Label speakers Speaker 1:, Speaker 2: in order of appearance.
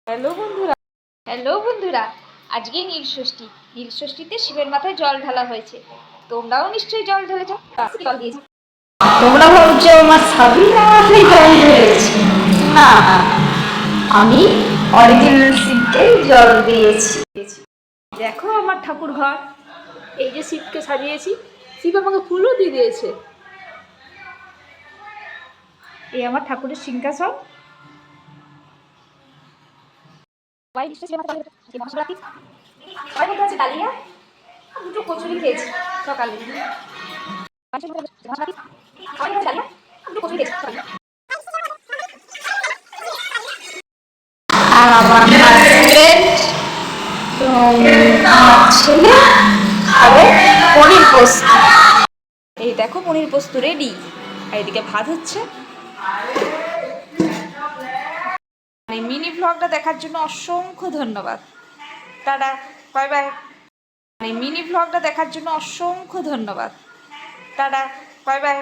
Speaker 1: Hello বন্ধুরা, আজকে নীলষষ্ঠী। নীলষষ্ঠীতে শিবের মাথায় জল ঢালা হয়েছে। তোমরাও নিশ্চয়ই জল ঢেলেছ। জল দিয়েছি।
Speaker 2: তোমরা ভাবছো আমার সাবিনা মাথায় জল ঢেলেছি? না, আমি অরিজিনাল শিবকে জল দিয়েছি।
Speaker 3: দেখো আমার ঠাকুর ঘর, এই যে শিবকে সাজিয়েছি। শিব আমাকে ফুলও দিয়ে দিয়েছে। এই আমার ঠাকুরের সিংহাসন।
Speaker 1: ডালিয়া, দুটো কচুরি খেয়েছি সকালে।
Speaker 2: আর আমার হাজবেন্ড আমার ছেলে খাবে পনির পোস্ত।
Speaker 1: এই দেখো পনির পোস্ত রেডি, আর এদিকে ভাত হচ্ছে। এই মিনি ভ্লগটা দেখার জন্য অসংখ্য ধন্যবাদ। Tata, bye bye. এই মিনি ভ্লগটা দেখার জন্য অসংখ্য ধন্যবাদ। Tata, bye bye.